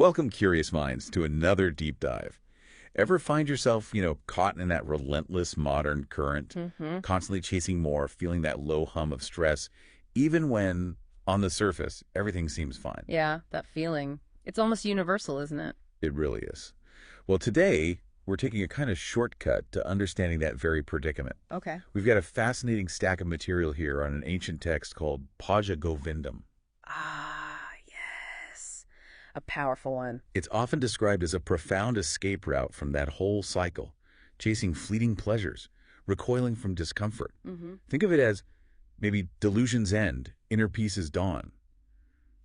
Welcome, curious minds, to another deep dive. Ever find yourself, caught in that relentless modern current, constantly chasing more, feeling that low hum of stress, even when, on the surface, everything seems fine? Yeah, that feeling. It's almost universal, isn't it? It really is. Well, today, we're taking a kind of shortcut to understanding that very predicament. Okay. We've got a fascinating stack of material here on an ancient text called Bhaja Govindam. Ah, yes. A powerful one. It's often described as a profound escape route from that whole cycle, chasing fleeting pleasures, recoiling from discomfort. Think of it as maybe delusion's end, inner peace's dawn,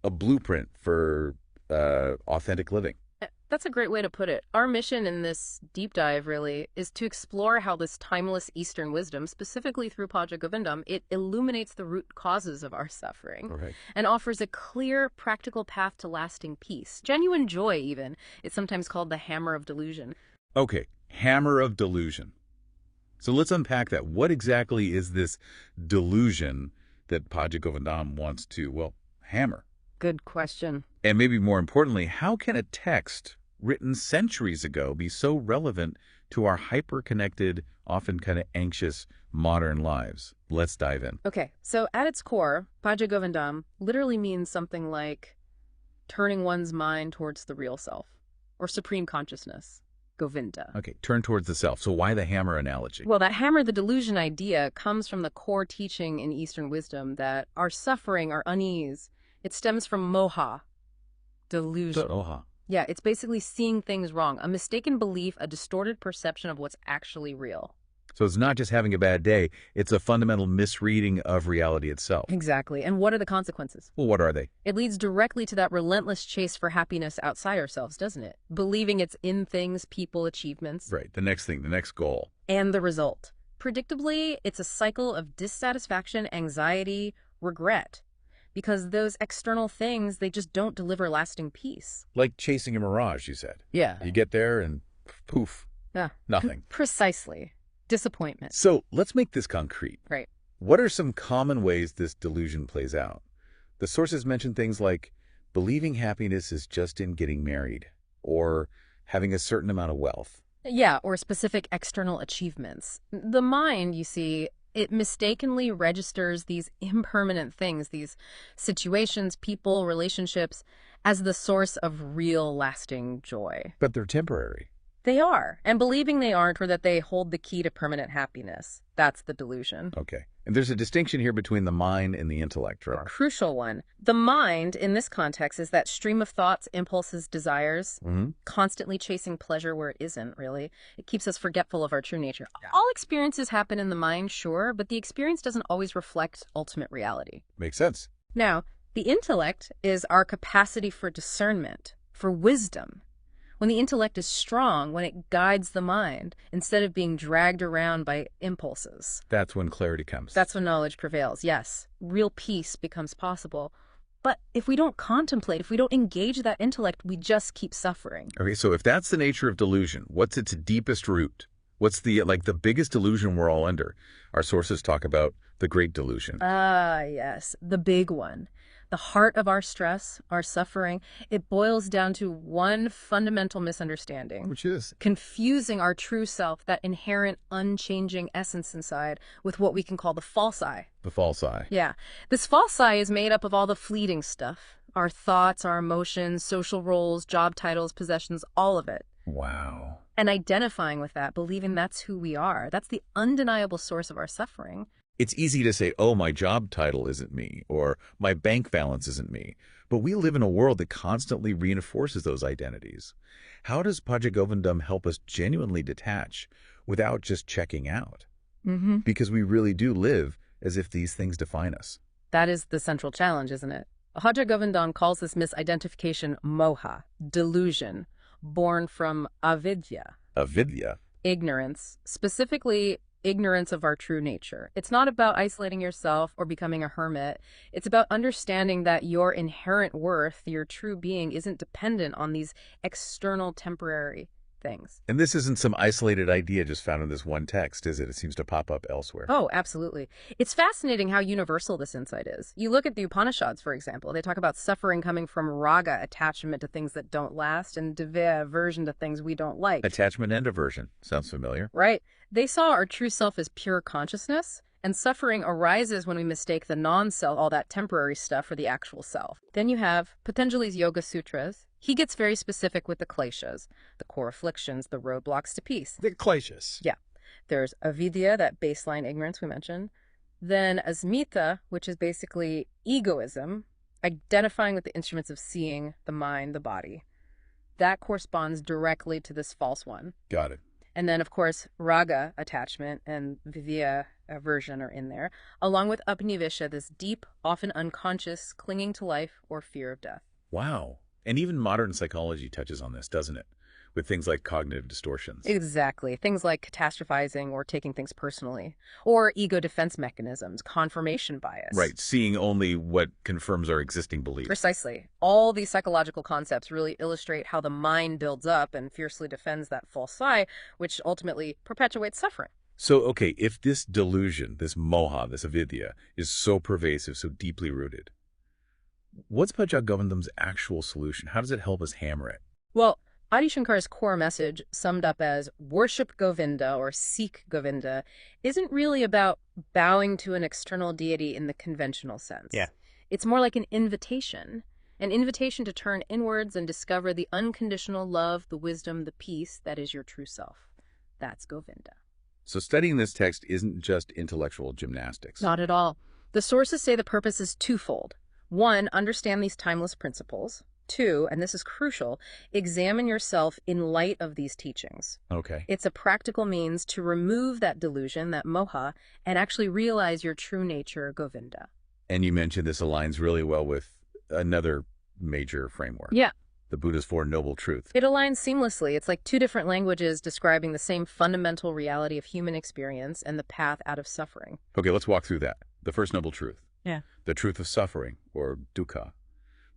a blueprint for authentic living. That's a great way to put it. Our mission in this deep dive, really, is to explore how this timeless Eastern wisdom, specifically through Bhaja Govindam, it illuminates the root causes of our suffering and offers a clear, practical path to lasting peace. Genuine joy, even. It's sometimes called the hammer of delusion. Okay, hammer of delusion. So let's unpack that. What exactly is this delusion that Bhaja Govindam wants to, hammer? Good question. And maybe more importantly, how can a text written centuries ago be so relevant to our hyper-connected, often kind of anxious modern lives? Let's dive in. Okay, so at its core, Bhaja Govindam literally means something like turning one's mind towards the real self or supreme consciousness. Govinda. Okay, turn towards the self. So why the hammer analogy? Well, that hammer the delusion idea comes from the core teaching in Eastern wisdom that our suffering, our unease, it stems from moha, delusion. Yeah, it's basically seeing things wrong, a mistaken belief, a distorted perception of what's actually real. So it's not just having a bad day, it's a fundamental misreading of reality itself. Exactly. And what are the consequences? Well, what are they? It leads directly to that relentless chase for happiness outside ourselves, doesn't it? Believing it's in things, people, achievements. Right, the next thing, the next goal. And the result. Predictably, it's a cycle of dissatisfaction, anxiety, regret. Because those external things, they just don't deliver lasting peace. Like chasing a mirage, you said. Yeah. You get there and poof, nothing. Precisely. Disappointment. So let's make this concrete. Right. What are some common ways this delusion plays out? The sources mention things like believing happiness is just in getting married or having a certain amount of wealth. Yeah, or specific external achievements. The mind, you see, it mistakenly registers these impermanent things, these situations, people, relationships, as the source of real lasting joy. But they're temporary. They are. And believing they aren't, or that they hold the key to permanent happiness. That's the delusion. Okay. And there's a distinction here between the mind and the intellect, right? A crucial one. The mind, in this context, is that stream of thoughts, impulses, desires, constantly chasing pleasure where it isn't, really. It keeps us forgetful of our true nature. Yeah. All experiences happen in the mind, sure, but the experience doesn't always reflect ultimate reality. Makes sense. Now, the intellect is our capacity for discernment, for wisdom. When the intellect is strong, when it guides the mind, instead of being dragged around by impulses. That's when clarity comes. That's when knowledge prevails, yes. Real peace becomes possible. But if we don't contemplate, if we don't engage that intellect, we just keep suffering. Okay, so if that's the nature of delusion, what's its deepest root? What's the biggest delusion we're all under? Our sources talk about the great delusion. Ah, yes, the big one. The heart of our stress, our suffering, it boils down to one fundamental misunderstanding. Which is? Confusing our true self, that inherent, unchanging essence inside, with what we can call the false I. The false I. Yeah. This false I is made up of all the fleeting stuff. Our thoughts, our emotions, social roles, job titles, possessions, all of it. Wow. And identifying with that, believing that's who we are, that's the undeniable source of our suffering. It's easy to say, oh, my job title isn't me, or my bank balance isn't me. But we live in a world that constantly reinforces those identities. How does Bhaja Govindam help us genuinely detach without just checking out? Because we really do live as if these things define us. That is the central challenge, isn't it? Bhaja Govindam calls this misidentification moha, delusion, born from avidya. Avidya? Ignorance, specifically ignorance of our true nature. It's not about isolating yourself or becoming a hermit. It's about understanding that your inherent worth, your true being, isn't dependent on these external temporary things. And this isn't some isolated idea just found in this one text, is it? It seems to pop up elsewhere. Oh, absolutely. It's fascinating how universal this insight is. You look at the Upanishads, for example. They talk about suffering coming from raga, attachment to things that don't last, and devaya, aversion to things we don't like. Attachment and aversion. Sounds familiar. Right. They saw our true self as pure consciousness, and suffering arises when we mistake the non-self, all that temporary stuff, for the actual self. Then you have Patanjali's Yoga Sutras. He gets very specific with the kleshas, the core afflictions, the roadblocks to peace. The kleshas. Yeah. There's avidya, that baseline ignorance we mentioned. Then asmita, which is basically egoism, identifying with the instruments of seeing, the mind, the body. That corresponds directly to this false one. Got it. And then, of course, raga, attachment, and vivya, aversion, are in there, along with apnivisha, this deep, often unconscious clinging to life or fear of death. Wow. And even modern psychology touches on this, doesn't it? With things like cognitive distortions. Exactly. Things like catastrophizing or taking things personally. Or ego defense mechanisms, confirmation bias. Right, seeing only what confirms our existing beliefs. Precisely. All these psychological concepts really illustrate how the mind builds up and fiercely defends that false I, which ultimately perpetuates suffering. So, okay, if this delusion, this moha, this avidya, is so pervasive, so deeply rooted, what's Bhaja Govindam's actual solution? How does it help us hammer it? Well, Adi Shankar's core message, summed up as worship Govinda or seek Govinda, isn't really about bowing to an external deity in the conventional sense. Yeah. It's more like an invitation to turn inwards and discover the unconditional love, the wisdom, the peace that is your true self. That's Govinda. So studying this text isn't just intellectual gymnastics. Not at all. The sources say the purpose is twofold. One, understand these timeless principles. Two, and this is crucial, examine yourself in light of these teachings. Okay. It's a practical means to remove that delusion, that moha, and actually realize your true nature, Govinda. And you mentioned this aligns really well with another major framework. Yeah. The Buddha's Four Noble Truths. It aligns seamlessly. It's like two different languages describing the same fundamental reality of human experience and the path out of suffering. Okay, let's walk through that. The first noble truth. Yeah. The truth of suffering, or dukkha.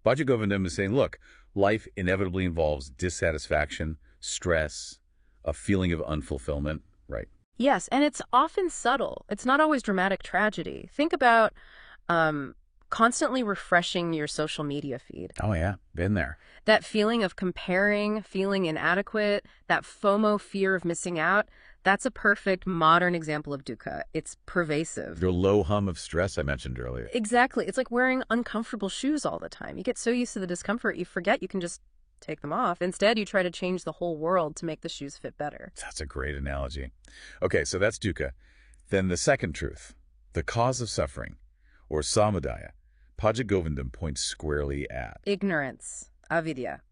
Bhaja Govindam is saying, look, life inevitably involves dissatisfaction, stress, a feeling of unfulfillment, right? Yes, and it's often subtle. It's not always dramatic tragedy. Think about constantly refreshing your social media feed. Oh, yeah, been there. That feeling of comparing, feeling inadequate, that FOMO, fear of missing out, that's a perfect modern example of dukkha. It's pervasive. The low hum of stress I mentioned earlier. Exactly. It's like wearing uncomfortable shoes all the time. You get so used to the discomfort, you forget you can just take them off. Instead, you try to change the whole world to make the shoes fit better. That's a great analogy. Okay, so that's dukkha. Then the second truth, the cause of suffering, or samudaya, Bhaja Govindam points squarely at. Ignorance, avidya.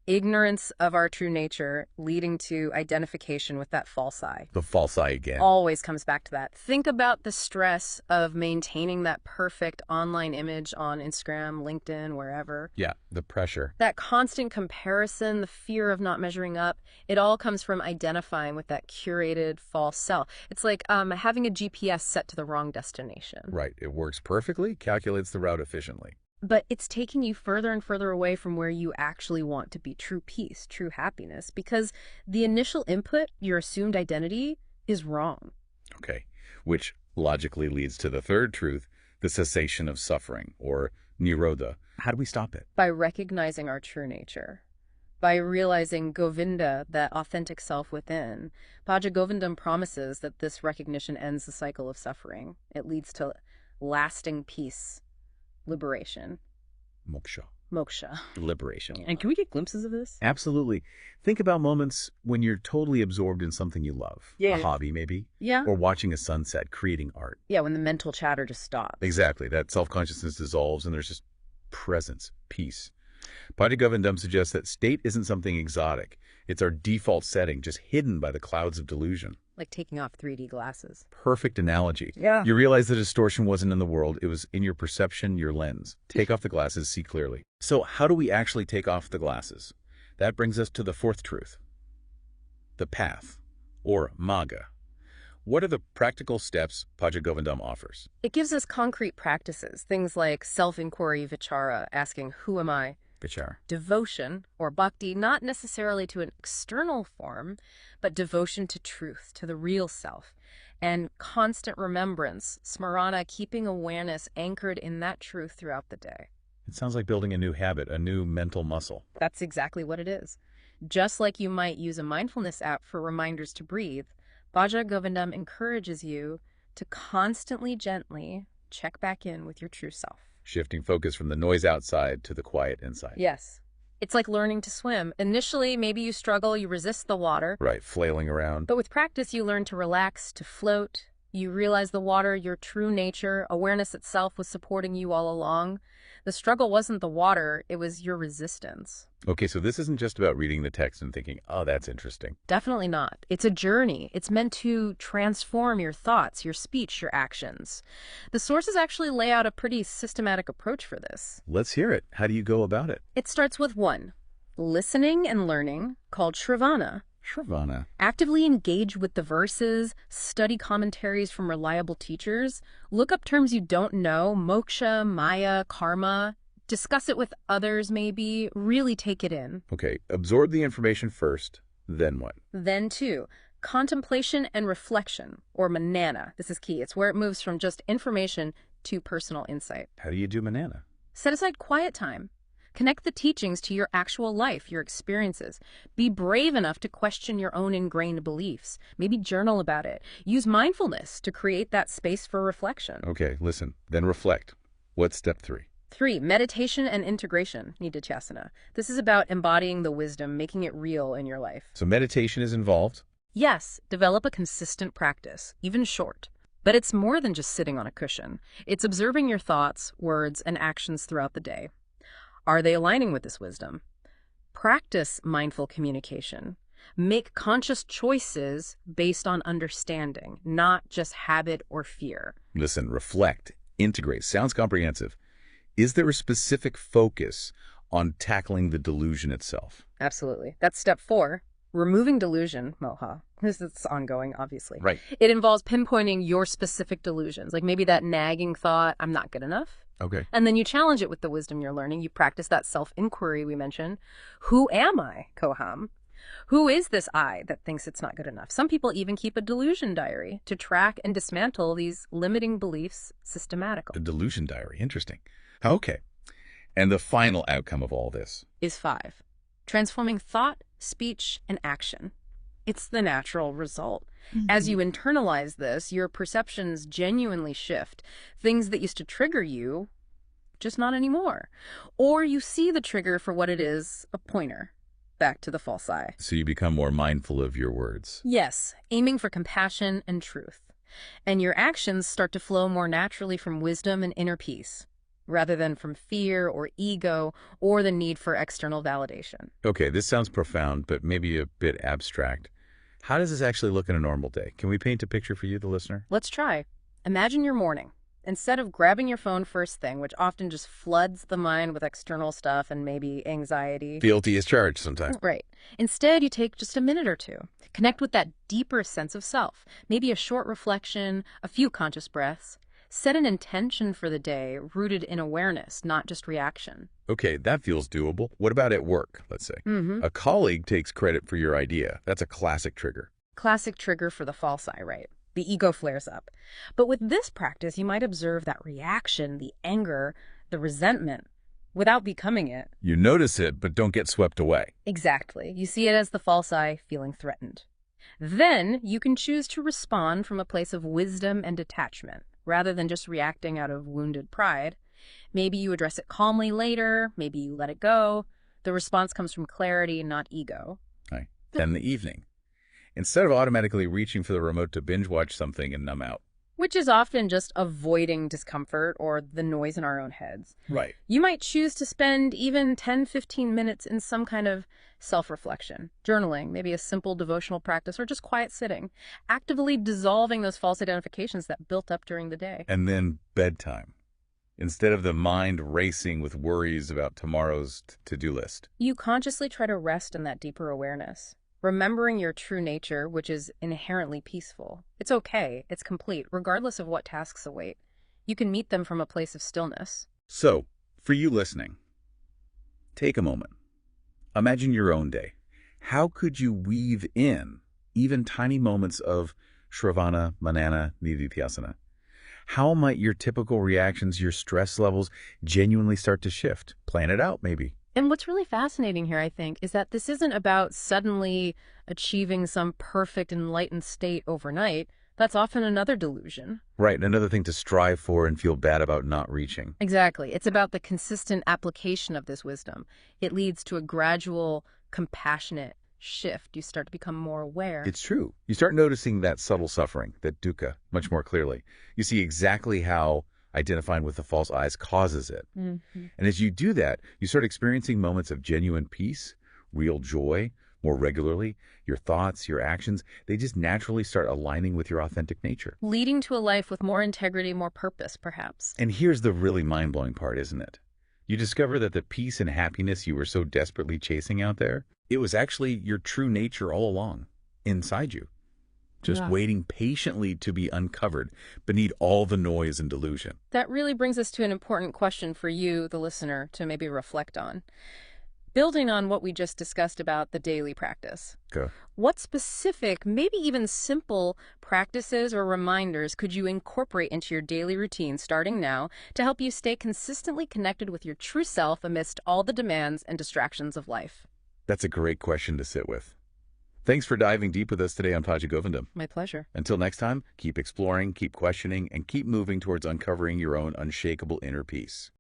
Ignorance of our true nature leading to identification with that false I. The false I again. Always comes back to that. Think about the stress of maintaining that perfect online image on Instagram, LinkedIn, wherever. Yeah, the pressure. That constant comparison, the fear of not measuring up, it all comes from identifying with that curated false self. It's like having a GPS set to the wrong destination. Right. It works perfectly, calculates the route efficiently. But it's taking you further and further away from where you actually want to be, true peace, true happiness, because the initial input, your assumed identity, is wrong. Okay, which logically leads to the third truth, the cessation of suffering, or nirodha. How do we stop it? By recognizing our true nature. By realizing Govinda, that authentic self within. Bhaja Govindam promises that this recognition ends the cycle of suffering. It leads to lasting peace. Liberation. Moksha. Liberation. And can we get glimpses of this? Absolutely. Think about moments when you're totally absorbed in something you love. Yeah. A hobby, maybe. Yeah. Or watching a sunset, creating art. Yeah, when the mental chatter just stops. Exactly. That self-consciousness dissolves and there's just presence, peace. Bhaja Govindam suggests that state isn't something exotic. It's our default setting, just hidden by the clouds of delusion. Like taking off 3D glasses. Perfect analogy. Yeah. You realize the distortion wasn't in the world. It was in your perception, your lens. Take off the glasses, see clearly. So how do we actually take off the glasses? That brings us to the fourth truth. The path, or magga. What are the practical steps Bhaja Govindam offers? It gives us concrete practices, things like self-inquiry, vichara, asking, who am I? Vichar. Devotion, or bhakti, not necessarily to an external form, but devotion to truth, to the real self. And constant remembrance, smarana, keeping awareness anchored in that truth throughout the day. It sounds like building a new habit, a new mental muscle. That's exactly what it is. Just like you might use a mindfulness app for reminders to breathe, Bhaja Govindam encourages you to constantly, gently check back in with your true self. Shifting focus from the noise outside to the quiet inside. Yes. It's like learning to swim. Initially, maybe you struggle, you resist the water. Right, flailing around. But with practice, you learn to relax, to float. You realize the water, your true nature, awareness itself was supporting you all along. The struggle wasn't the water, it was your resistance. Okay, so this isn't just about reading the text and thinking, oh, that's interesting. Definitely not. It's a journey. It's meant to transform your thoughts, your speech, your actions. The sources actually lay out a pretty systematic approach for this. Let's hear it. How do you go about it? It starts with 1, listening and learning, called shravana. Shravana. Actively engage with the verses, study commentaries from reliable teachers, look up terms you don't know, moksha, maya, karma, discuss it with others maybe, really take it in. Okay, absorb the information first, then what? Then 2, contemplation and reflection, or manana. This is key. It's where it moves from just information to personal insight. How do you do manana? Set aside quiet time. Connect the teachings to your actual life, your experiences. Be brave enough to question your own ingrained beliefs. Maybe journal about it. Use mindfulness to create that space for reflection. Okay, listen, then reflect. What's step 3? 3, meditation and integration, nididhyasana. This is about embodying the wisdom, making it real in your life. So meditation is involved? Yes, develop a consistent practice, even short. But it's more than just sitting on a cushion. It's observing your thoughts, words, and actions throughout the day. Are they aligning with this wisdom? Practice mindful communication. Make conscious choices based on understanding, not just habit or fear. Listen, reflect, integrate. Sounds comprehensive. Is there a specific focus on tackling the delusion itself? Absolutely. That's step 4. Removing delusion, moha. This is ongoing, obviously. Right. It involves pinpointing your specific delusions, like maybe that nagging thought, I'm not good enough. Okay. And then you challenge it with the wisdom you're learning. You practice that self-inquiry we mentioned. Who am I, Koham? Who is this I that thinks it's not good enough? Some people even keep a delusion diary to track and dismantle these limiting beliefs systematically. A delusion diary. Interesting. Okay. And the final outcome of all this? Is 5. Transforming thought, speech, and action. It's the natural result. As you internalize this, your perceptions genuinely shift. Things that used to trigger you, just not anymore. Or you see the trigger for what it is, a pointer, back to the false I. So you become more mindful of your words. Yes, aiming for compassion and truth. And your actions start to flow more naturally from wisdom and inner peace, rather than from fear or ego or the need for external validation. Okay, this sounds profound, but maybe a bit abstract. How does this actually look in a normal day? Can we paint a picture for you, the listener? Let's try. Imagine your morning. Instead of grabbing your phone first thing, which often just floods the mind with external stuff and maybe anxiety. Guilty as charged sometimes. Right. Instead, you take just a minute or 2. Connect with that deeper sense of self. Maybe a short reflection, a few conscious breaths. Set an intention for the day rooted in awareness, not just reaction. Okay, that feels doable. What about at work, let's say? A colleague takes credit for your idea. That's a classic trigger. Classic trigger for the false I, right? The ego flares up. But with this practice, you might observe that reaction, the anger, the resentment, without becoming it. You notice it, but don't get swept away. Exactly. You see it as the false I feeling threatened. Then you can choose to respond from a place of wisdom and detachment, rather than just reacting out of wounded pride. Maybe you address it calmly later, maybe you let it go. The response comes from clarity, not ego. Right. Then the evening. Instead of automatically reaching for the remote to binge watch something and numb out. Which is often just avoiding discomfort or the noise in our own heads. Right. You might choose to spend even 10-15 minutes in some kind of self-reflection, journaling, maybe a simple devotional practice, or just quiet sitting, actively dissolving those false identifications that built up during the day. And then bedtime. Instead of the mind racing with worries about tomorrow's to-do list. You consciously try to rest in that deeper awareness, remembering your true nature, which is inherently peaceful. It's okay, it's complete, regardless of what tasks await. You can meet them from a place of stillness. So, for you listening, Take a moment. Imagine your own day. How could you weave in even tiny moments of Shravana, Manana, Nididhyasana? How might your typical reactions, your stress levels, genuinely start to shift? Plan it out, maybe. And what's really fascinating here, I think, is that this isn't about suddenly achieving some perfect enlightened state overnight. That's often another delusion. Right, another thing to strive for and feel bad about not reaching. Exactly. It's about the consistent application of this wisdom. It leads to a gradual, compassionate shift. You start to become more aware. It's true. You start noticing that subtle suffering, that dukkha, much more clearly. You see exactly how identifying with the false eyes causes it. Mm-hmm. And as you do that, you start experiencing moments of genuine peace, real joy, more regularly. Your thoughts, your actions, they just naturally start aligning with your authentic nature. Leading to a life with more integrity, more purpose, perhaps. And here's the really mind-blowing part, isn't it? You discover that the peace and happiness you were so desperately chasing out there, it was actually your true nature all along, inside you. Just waiting patiently to be uncovered beneath all the noise and delusion. That really brings us to an important question for you, the listener, to maybe reflect on. Building on what we just discussed about the daily practice, what specific, maybe even simple practices or reminders could you incorporate into your daily routine starting now to help you stay consistently connected with your true self amidst all the demands and distractions of life? That's a great question to sit with. Thanks for diving deep with us today on Bhaja Govindam. My pleasure. Until next time, keep exploring, keep questioning, and keep moving towards uncovering your own unshakable inner peace.